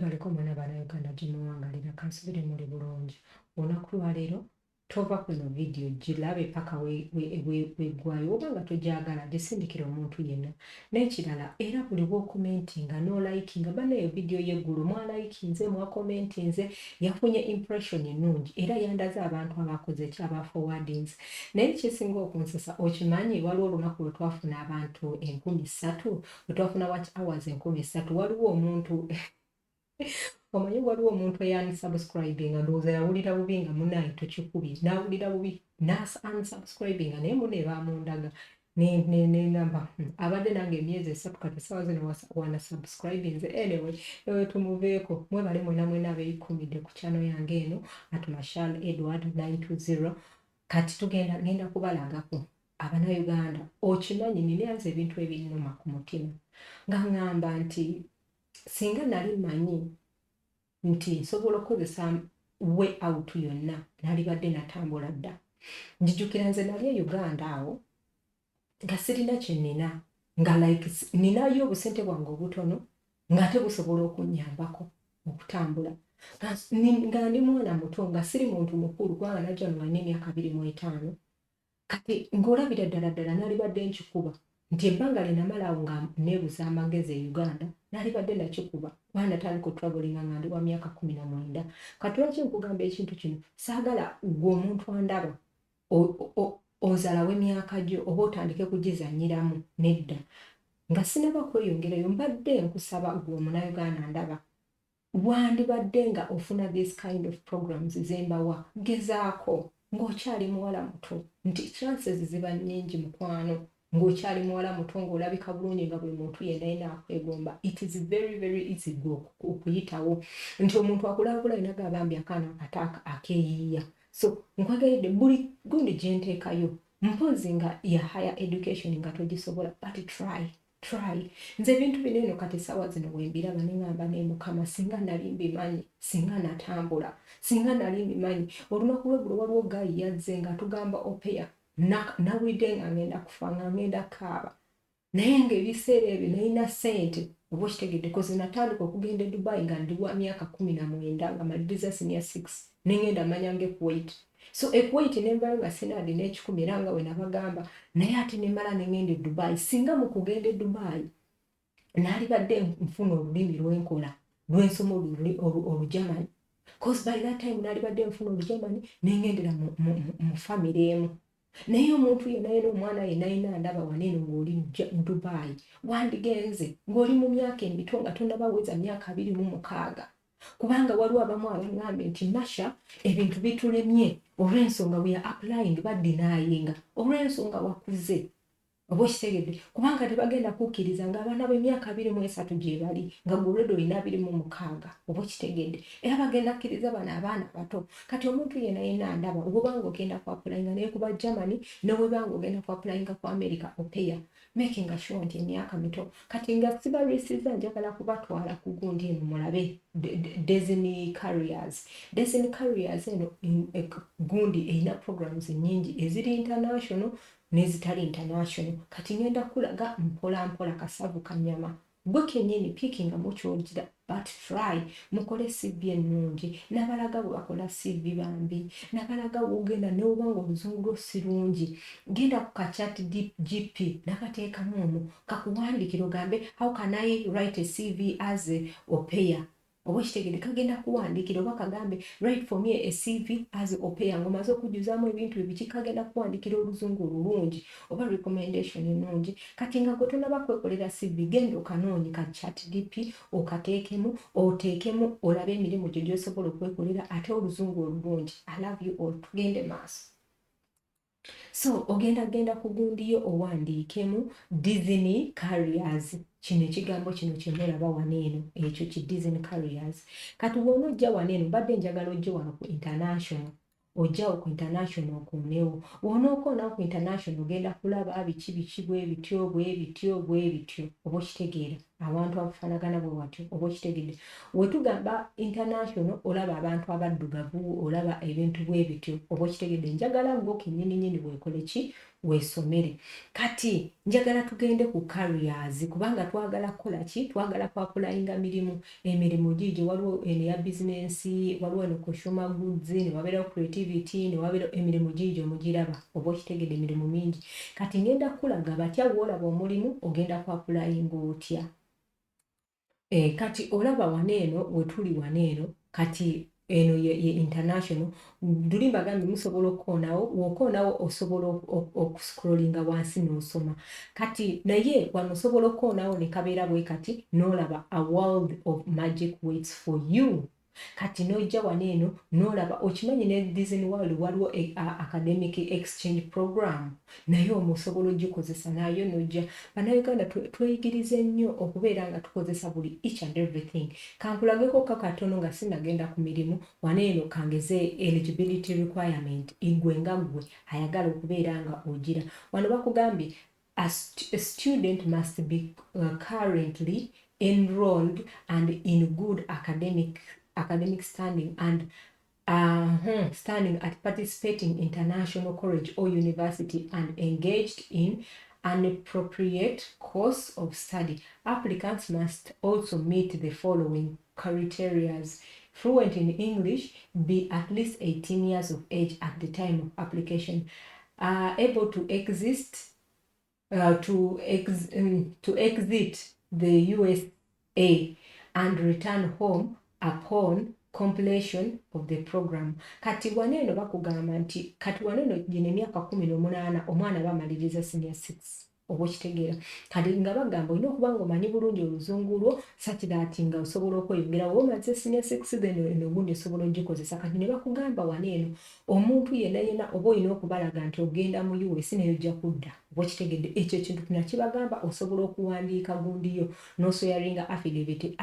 Mwebaleko mwana bannayuganda gye muwangalira kansubire muli bulungi. Olunaku lwa leero tova kuno vidiyo gilabe paka weggwayo oba nga togyagala gisindikira omuntu yenna. N'ekirala era buli bw'okomentinga n'olayikinga bannayo vidiyo y'eggulu mwalayikinze mwakomentinze yafunye impression ennungi era yandaze abantu abakoze kyaba forwardings. Naye kyesinga okunsasa okimanyi waliwo olunaku lwe twafuna abantu 3,000 lwe twafuna watch hours 3,000 waliwo omuntu omanyi waliwo omuntu eyansubscribinga ndowooza yawulira bubi nga munaye tokikubye n'awulira bubi unsubscribinga naye mune bamundaga nenamba abadde nange emyezi 3 kati sawa zino wana subscribinze anyway tumuveeko mwebale mwena abeeyikumidde ku channel yange eno Mashal Edward 920 kati tugenda kubalagako Abannayuganda okimanyi ninayanze ebintu ebinnuma ku mutima nga ngamba nti singa nali manyi nti nsobola okukozesa way out yonna nalibadde natambula dda. Njijukira nze nali e Uganda awo nga sirina kye nnina nga like ninayo obusente bwange obutono nga tebusobola okunnyambako okutambula nga ndi mwana muto nga siri muntu mukulu kubanga najja nolina emyaka 25 kati ng'olabira ddala nalibadde nkikuba nti ebbanga linamala awo nga neebuza amagezi e Uganda nalibadde nakikuba kubanga natandika traveling nga ndi wa myaka 19. Kati lwaki nkugamba ekintu kino saagala gwe omuntu andaba ozalawo emyaka gyo oba otandike kugizanyiramu nedda nga sinaba kweyongerayo mbadde nkusaba gwe omunnayuganda ndaba wandibadde nga ofuna this kind of programs zembawa gezaako ng'okyali muwala muto nti chances ziba nnyingi mukwano ng'okyali muwala muto ng'olabika bulungi nga buli muntu yenna akwegomba. It is very very easy okuyitawo nti omuntu akulabula ina gabambi akaana akataaka akeeyiiya. So nkwagalidde buli gundi gye nteekayo mpozi nga ya higher education nga togisobola but try. Nze ebintu binene kati sawa zino wembiraba nengamba ne Mukama singa nali mbimanyi singa natambula singa nali mbimanyi olunaku lweggulo waliwo gayi yazze nga tugamba opeya nawulidde nga ngenda kufa nga ngenda kaaba naye ng'ebiseera ebyo nalina ssente oba okitegedde kozi natandika okugenda e Dubai nga ndi wa myaka 19 nga maliriza senior 6 nengenda manyanga Kuwait. So Kuwait nenvayo nga sinadi n'ekikumi era nga we nabagamba naye ate nemala nengenda e Dubai singa mu kugenda e Dubai nalibadde nfuna olulimi lwenkola lwensoma Olujamani cause by that time nalibadde nfuna Olujamani nengendera mu family emu. Naye omuntu yenna omwana yenna ayina ndaba waneeno ng'oli mu Dubai wandigenze ng'oli mu myaka emito nga tonnabaweza myaka 26 kubanga waliwo abamu abaŋŋambye nti Masha ebintu bitulemye olw'ensonga we are applying baddinaayinga olw'ensonga wakuze oba okitegedde kubanga tebagenda kukkiriza ng'abaana b'emyaka 23 gye bali nga gwe olina 26 oba okitegedde era bagenda kkiriza bano abaana bato. Kati omuntu yenna ndaba obanga ogenda ku applyinga naye kuba Germany newebanga ogenda ku applyinga ku America opeya making sure nti emyaka mito kati nga sibalwisiza njagala kubatwala ku gundi eno mulabe Destiny Careers eno gundi erina programs nyingi eziri international nezitali international kati ngenda kulaga mpola kasavu kanyama gwe kennyini pikinga mukyojira but try mukole CV ennungi nabalaga bwe bakola CV bambi nabalaga wogenda neobanga oluzungu lwo sirungi genda ku chat GP nakateekamu omwo kakuwandikira ogambe how can I write a CV as a opeya oba kitegede kagenda kuwandikira oba kagambe write for me a CV as opeya ngomaze okujjuzaamu ebintu ebiki kagenda kuwandikira oluzungu olulungi oba recommendation ennungi kati nga gwe tonaba kwekolera CV genda okanoonyi ka chat GP okateekemu oteekemu olabe emirimu gyo gy'osobola okwekolera ate oluzungu olulungi. I love you all tugende maaso. So ogenda ku gundiyo owandiikemu Disney Careers kino ekigambo kino kyemulaba waneeno ekyo ki Disney Careers. Kati bw'ona ojja waneeno mbadde njagala ojje wano ku international ojjawo ku international okunewo wonookoona ku international ogenda kulaba biki bwe bityo oba okitegeera abantu abafaanagana bwe watyo oba okitegedde. Wetugamba international olaba abantu abaddugavu, olaba ebintu bwe bityo oba okitegedde. Njagala ngo kennyini weekole ki weesomere. Kati njagala tugende ku careers kubanga twagala kukola ki, twagala kwapulayinga emirimu giigyo. Waliwo eno ya bizinensi, waliwo eno consumer goods, ne wabeerawo creativity, ne wabeerawo emirimu giigyo mugiraba oba okitegedde emirimu mingi. Kati ngenda kulaga batya bw'olaba omulimu ogenda kwapulayinga otya. Kati olaba waneeno wetuli waneeno kati eno ye international duli mbagambe musobola okukoonawo wokoonawo osobola okuscrollinga wansi n'osoma kati naye wano osobola okukoonawo ne kabeera bwe kati n'olaba a world of magic waits for you. Kati n'ojja waneeno n'olaba okimanyi ne Disney World waliwo academic exchange program naye omusobola ogikozesa nayo n'ojja. Bannayuganda tweyigirize nnyo okubeera nga tukozesa buli each and everything. Kankulageko katono nga sinagenda ku mirimu waneeno kangeze eligibility requirement igwe nga gwe ayagala okubeera nga ogira. Wano bakugambye a student must be currently enrolled and in good academic standing and standing at participating international college or university and engaged in an appropriate course of study. Applicants must also meet the following criteria: fluent in English, be at least 18 years of age at the time of application, able to exit the USA and return home upon completion of the program. Kati waneeno bakugamba nti kati waneeno gino emyaka 18 omwana bamaliriza senior 6 oba okitegeera. Kati nga bagamba olina okuba nga omanyi bulungi oluzungu lwo such that nga osobola okweyongera omaze senior 6 then eno ogundi osobola ogikozesa. Kati ne bakugamba waneeno omuntu yenna oba olina okubalaga nti ogenda mu US naye ojja kudda oba okitegedde. Ekyo ekintu tunakibagamba osobola okuwandiika gundiyo n'oswearinga affidavit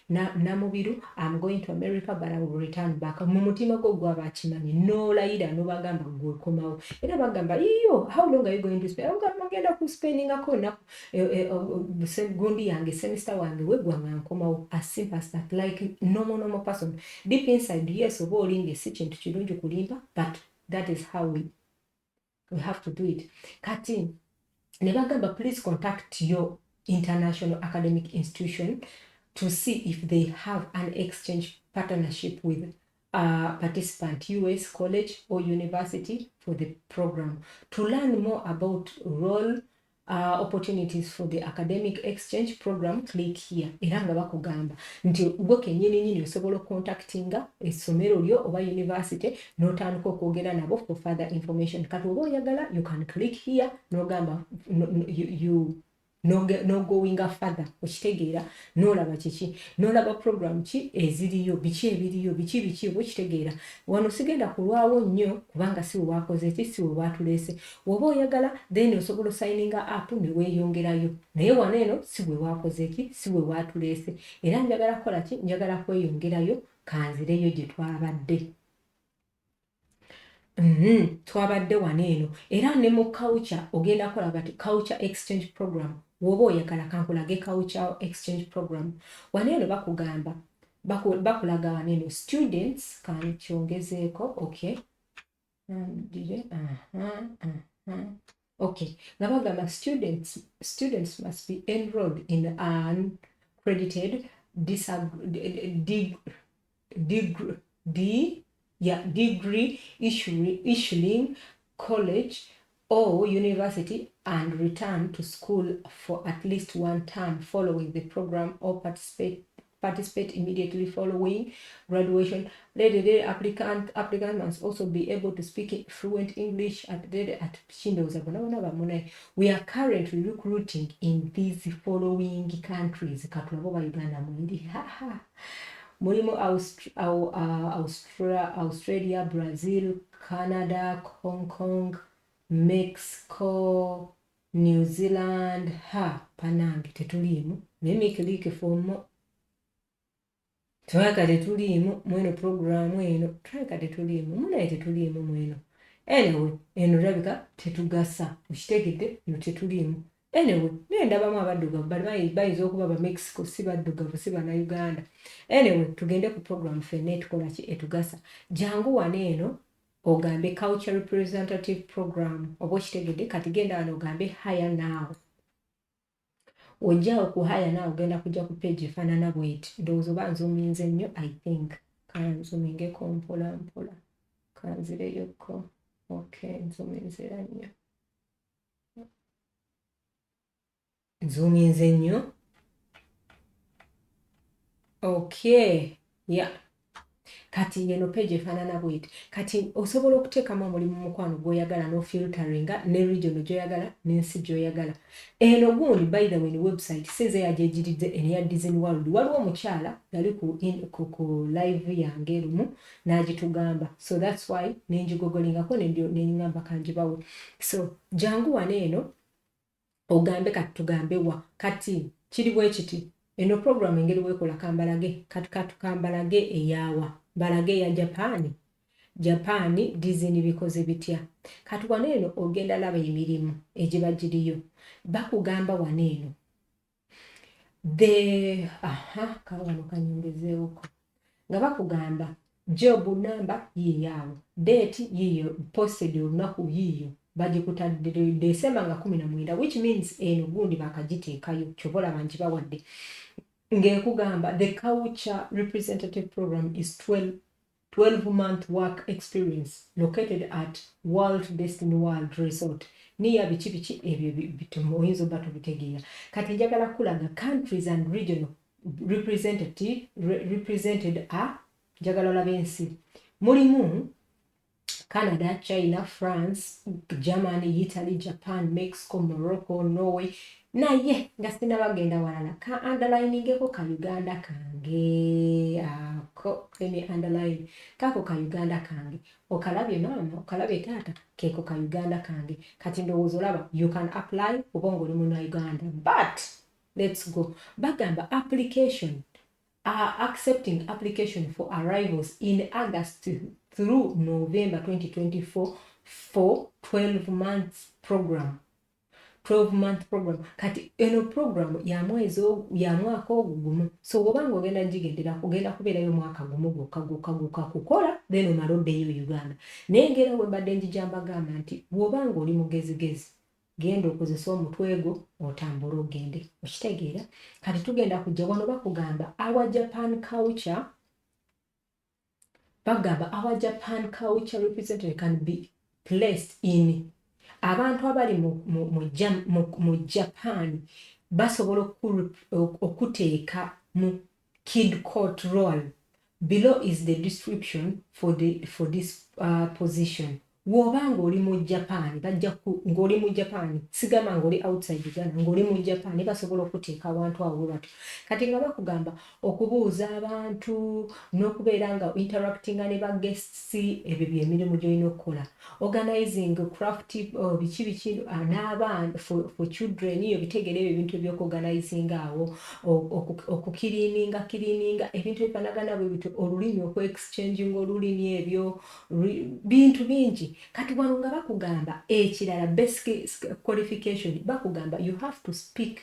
namubiru I'm going to America but I will return back. Mu mutima gwo gwaba akimanyi n'olayira n'obagamba gwekomawo era bagamba how long are you going to spend? Agenda ku spendingako naku gundi yange semester wange wegwanga nkomawo. As simple as that, like normal person deep inside. Yes, oba olinga si kintu kirungi kulimba but that is how we have to do it. Kati ne bagamba please contact your international academic institution to see if they have an exchange partnership with a participant US college or university for the program. To learn more about role opportunities for the academic exchange program, click here. Era nga bakugamba nti gwe kennyini osobola contactinga essomero lyo oba university n'otandika okwogera nabo for further information. Kati oba oyagala you can click here n'ogamba no going further okitegeera n'olaba kiki n'olaba program ki eziriyo biki ebiriyo biki oba okitegeera. Wano sigenda kulwawo nnyo kubanga si wakoze ki si watulese. Woba oyagala then osobola signinga up ne weeyongerayo naye waneeno si bwe wakoze ki si bwe watulese. Era njagala kola ki njagala kweyongerayo kanzireyo gye twabadde. Twabadde waneeno era ne mu culture ogenda kola bati culture exchange program. Woba oyagala kankulage culture exchange program waneeno bakugamba bakulaga waneeno students kankyongezeeko okay okay nga bagamba students must be enrolled in an accredited degree issuing college or university and return to school for at least one term following the program or participate immediately following graduation. The applicant must also be able to speak fluent English at we are currently recruiting in these following countries. Mulimu Australia, Brazil, Canada, Hong Kong, Mexico, New Zealand. Panange tetulimu nemikilike fomo twaka tetulimu mweno programu eno twaka tetulimu munaye tetulimu mweno anyway eno rabika tetugasa ukitegedde no tetulimu Anyway, nendabamu abaddugavu bali bayinza okuba ba Mexico si baddugavu si bannayuganda. Anyway, tugende ku program ffenna etukola ki etugasa. Jangu wano eno ogambe culture representative program oba okitegedde kati genda wano ogambe hire now. Ojja okuhaya naawe ogenda kujja ku page efaanana bw'eti. Ndowooza oba nzuuminze nnyo I think. Kanzumingeko mpola mpola. Kanzireyoko. Okay, nzuuminzira nnyo. Nzuuminze nnyo. Okay, yeah. Kati yeno page efaanana bw'eti. Kati osobola okuteekamu omulimu mukwano gw'oyagala n'ofilteringa ne region gy'oyagala n'ensi gy'oyagala. Eno gundi by the way ni website sinze yagyejjiridde eya Disney World. Waliwo omukyala yali ku live yange erumu n'agitugamba. So that's why nenjigogolingako neŋŋamba kanjibawe. So jangu wano eno ogambe kati tugambe wa. Kati kiri bwe kiti. Eno program engeri wekola kambalage kati kambalage eyawa. Balage ya Japani Disney bikoze bitya. Kati waneeno ogenda laba emirimu egibagiriyo. Bakugamba waneeno. Kawano kanyongezeeko. Nga bakugamba job number yiyawo. Date yiyo posted olunaku yiyo. Bagikutadde December nga 19 which means eno gundi bakagiteekayo kyobola banjibawadde. Ngekugamba the culture representative program is 12-month work experience located at Walt Disney World Resort. Niya bichi ebyo bitomoyinzo bato bitegeera. Kati njagala kulaga countries and regional represented are njagala olabe ensi. Mulimu Canada, China, France, Germany, Italy, Japan, Mexico, Morocco, Norway. Naye nga sinabagenda walala ka underliningeko ka Uganda kange ako kemi underline kako ka Uganda kange okalabye mama okalabye tata keko ka Uganda kange kati ndowooza olaba you can apply obongo oli mu Uganda but let's go bagamba application accepting application for arrivals in August through November 2024 for 12 months program. 12-month program. Kati eno program ya mwaka ogumu. So wobanga ogenda njigendera kugenda kubeerayo mwaka gumu gwokka kukola then omaloddeyo Uganda. Naye ngera webadde njijamba gamba nti wobanga oli mugezigezi genda okozesa omutwego otambula ogende. Okitegeera? Kati tugenda kujja wano bakugamba our Japan culture culture representative can be placed in abantu abali mu Japan basobola okuteeka mu kid court role. Below is the description for this position. Wobanga oli mu Japan bajja ng'oli mu Japan sigama ng'oli outside Uganda ng'oli mu Japan basobola okuteeka abantu abo batyo. Kati nga bakugamba okubuuza abantu n'okubeera nga interactinga ne ba guests ebyo by'emirimu gy'olina okukola. Organizing craft biki n'abaana for children iyo bitegere ebintu by'okuorganizing awo okukiriininga ebintu ebifanagana bwe bityo olulimi okwe-exchanging olulimi ebyo bintu bingi. Kati wano nga bakugamba ekirala basic qualification bakugamba you have to speak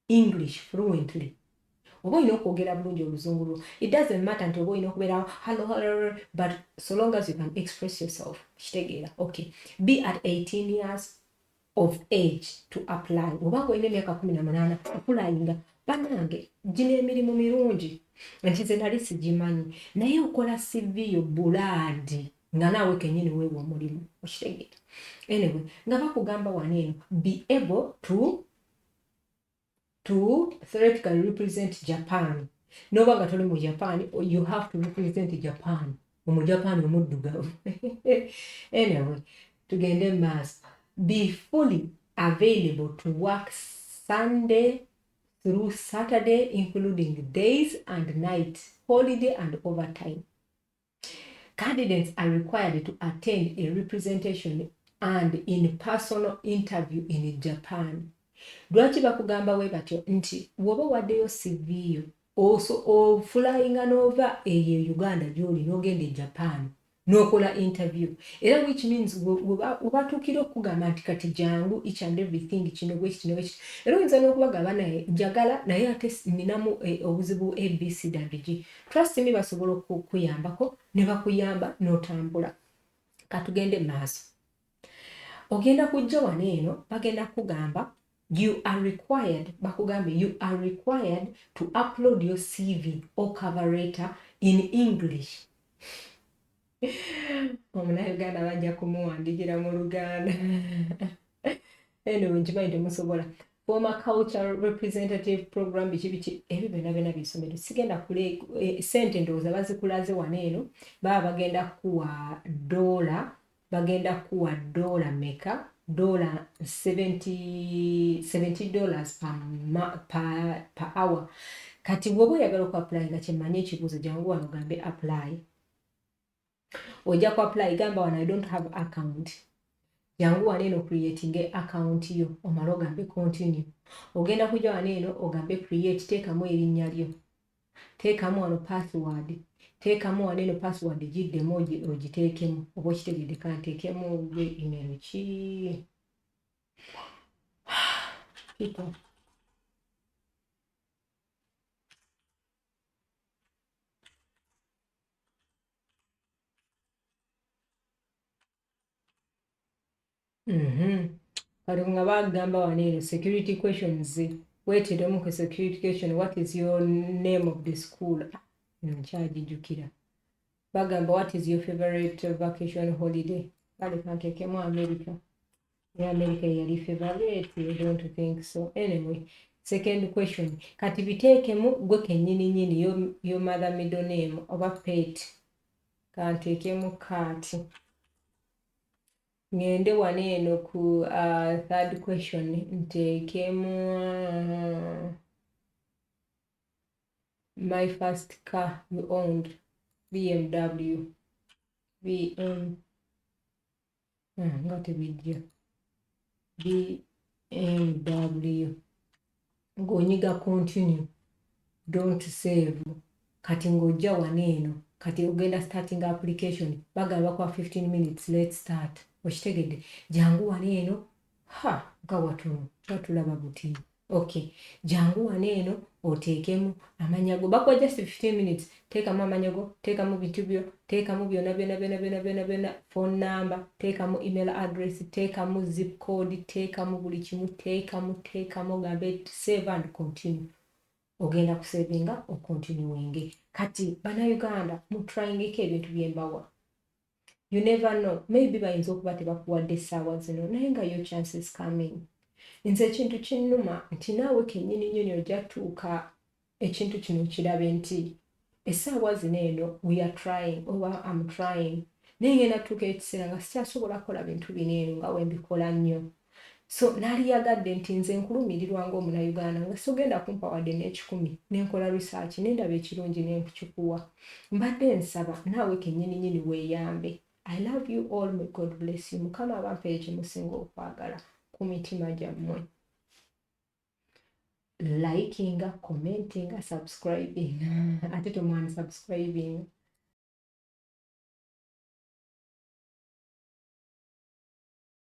English fluently. Oba olina okwogera bulungi oluzungu. It doesn't matter nti oba olina okubeera hello but so long as you can express yourself. Kitegeera. Okay. Be at 18 years of age to apply. Obanga olina emyaka 18 applyinga banange gino emirimu mirungi nti nze nali sigimanyi naye okola CV yo bulaadi nga naawe kenyini weewa omulimu. Okitegeera. Anyway, nga bakugamba waneeno be able to theoretically represent Japan. Noba nga toli mu Japan, you have to represent Japan. Omu Japan omuddugavu. Anyway, tugende maaso. Be fully available to work Sunday through Saturday, including days and nights, holiday and overtime. Candidates are required to attend a representation and in-person interview in Japan. Lwaki bakugamba we batyo nti woba waddeyo CV yo flying over eyo Uganda gy'oli n'ogenda e Japan n'okola interview era which means obatuukira okugamba nti kati jangu each and everything kino bwekiti nebwekiti era oyinza n'okubagamba naye njagala naye ate ninamu obuzibu abcwg trust me basobola okukuyambako ne bakuyamba n'otambula katugende maaso ogenda kujja wano eno bagenda kugamba you are required bakugambe you are required to upload your CV or cover letter in English omunauganda bajja kumuwandikira mu Luganda anyway nkimanyi temusobola former cultural representative program biki ebyo byonna bisomero sigenda kule sente ndowooza bazikulaze wano eno baba bagenda kuwa dola meka dola $70 per hour kati bwoba oyagala oku apply nga kyemmanyi ekibuuzo jangu wano gambe apply ojja ku apply gamba wano I don't have account jangu wano eno creating account yo omala ogambe continue ogenda kujja wano eno ogambe create teekamu erinnya lyo teekamu wano password teekamu wano eno password giddemu ogiteekemu oba okitegedde kanteekemu gwe email ki people kati nga bagamba wano eno security questions weeteremu ku security question what is your name of the school nkyagijjukira bagamba what is your favorite vacation holiday kale kanteekemu America America yali favorite I don't think so anyway second question kati biteekemu gwe kennyini yo mother middle name oba pet kanteekemu kati ngende wano eno ku third question nteekemu my first car you owned BMW nga tebijja BMW ng'onyiga continue don't save kati ng'ojja wano eno kati ogenda starting application bagamba kwa 15 minutes let's start okitegedde jangu wano eno nga watono twatulaba buti okay jangu wano eno oteekemu amanya go bakwa just 15 minutes teekamu amanya go teekamu bintu byo teekamu byonna phone number teekamu email address teekamu zip code teekamu buli kimu teekamu gambe save and continue ogenda kusavinga okontinuwinge kati bannayuganda mutryingeko ebintu byembawa you never know maybe bayinza okuba tebakuwadde essaawa zino naye nga yo chances coming nze ekintu kinnuma nti naawe kennyini nnyini ojja tuuka ekintu kino kirabe nti essaawa zino eno we are trying oba am trying naye ngenda tuuka ekiseera nga sikyasobola kukola bintu bino eno nga wembikola nnyo so naliyagadde nti nze nkulumirirwa ng'omunauganda nga sogenda kumpa wadde n'ekikumi nenkola research nendaba ekirungi nenkikuwa mbadde nsaba naawe kennyini weeyambe I love you all may God bless you mukama abampa ekimusinga okwagala ku mitima gyammwe likinga commentinga subscribing ate tomwani subscribing